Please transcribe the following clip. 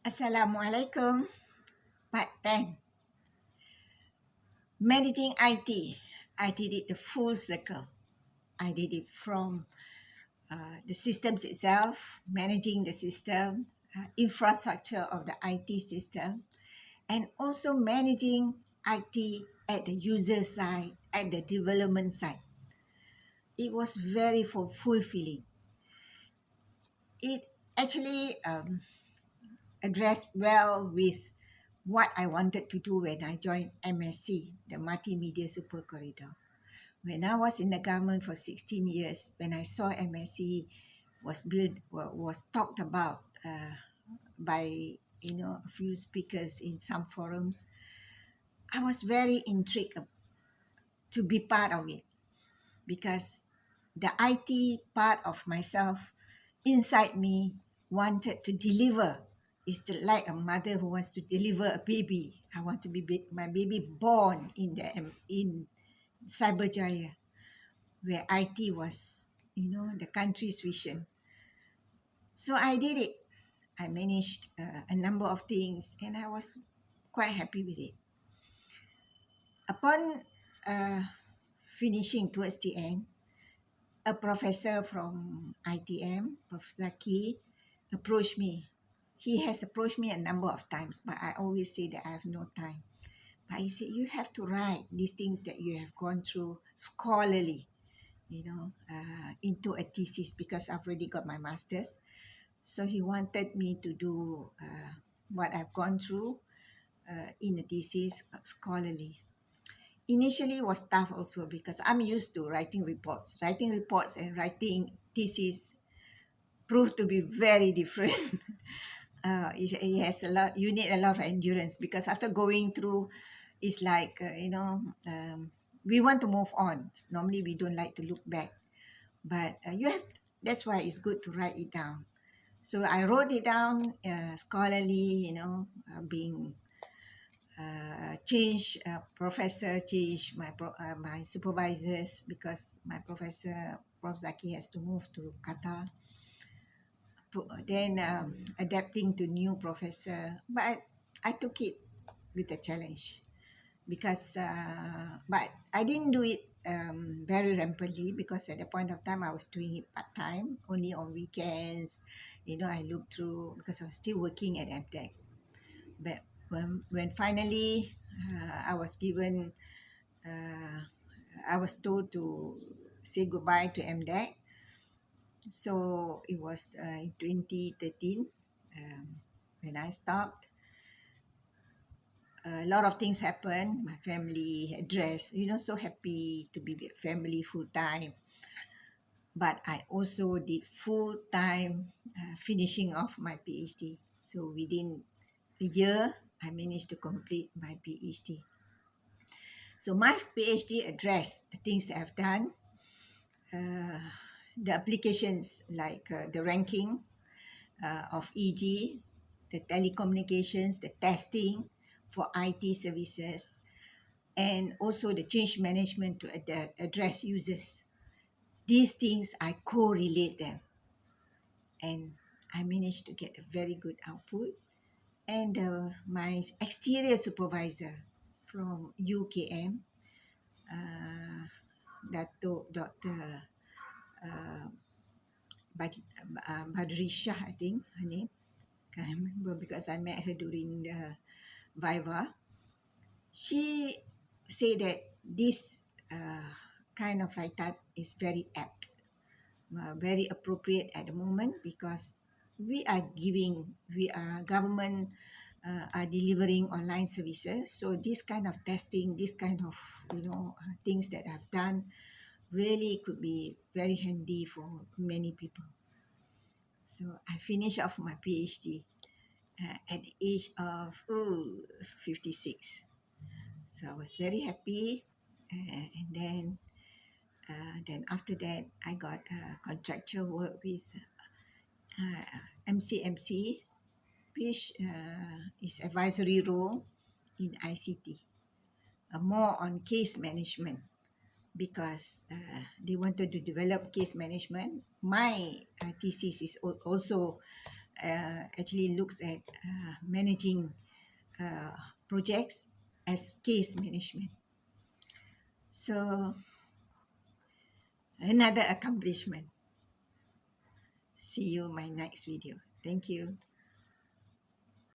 Assalamualaikum. Part 10. Managing IT. I did it the full circle. I did it from the systems itself, managing the system, infrastructure of the IT system, and also managing IT at the user side, at the development side. It was very fulfilling. It actually addressed well with what I wanted to do when I joined MSC, the Multimedia Super Corridor. When I was in the government for 16 years, when I saw MSC was talked about by a few speakers in some forums, I was very intrigued to be part of it because the IT part of myself inside me wanted to deliver. It's like a mother who wants to deliver a baby. I want to be my baby born in Cyberjaya, where IT was, the country's vision. So I did it. I managed a number of things, and I was quite happy with it. Upon finishing towards the end, a professor from ITM, Professor Zaki, approached me. He has approached me a number of times, but I always say that I have no time. But he said, you have to write these things that you have gone through scholarly, into a thesis because I've already got my master's. So he wanted me to do what I've gone through in a thesis scholarly. Initially it was tough also because I'm used to writing reports. Writing reports and writing thesis proved to be very different. It has a lot. You need a lot of endurance because after going through, it's like we want to move on. Normally we don't like to look back, but you have. That's why it's good to write it down. So I wrote it down scholarly. Being change professor, change my supervisors because my professor Prof Zaki has to move to Qatar. Then adapting to new professor, but I took it with a challenge because but I didn't do it very rampantly because at the point of time I was doing it part-time only on weekends. I looked through because I was still working at MTech. But when finally I was given I was told to say goodbye to MDEC. So it was in 2013 when I stopped. A lot of things happened. My family addressed, so happy to be with family full time. But I also did full time finishing off my PhD. So within a year, I managed to complete my PhD. So my PhD addressed the things that I've done, the applications like the ranking of EG, the telecommunications, the testing for IT services, and also the change management to address users. These things, I correlate them. And I managed to get a very good output. And my exterior supervisor from UKM, Dr. Badrisha, I think her name. Can't remember because I met her during the Viva. She said that this kind of write-up is very apt, very appropriate at the moment because we are government are delivering online services. So this kind of testing, this kind of things that I've done really could be very handy for many people. So I finished off my PhD at the age of 56. So I was very happy, and then after that I got contractual work with MCMC, which is advisory role in ICT, more on case management because they wanted to develop case management. My thesis is also actually looks at managing projects as case management. So another accomplishment. See you in my next video. Thank you.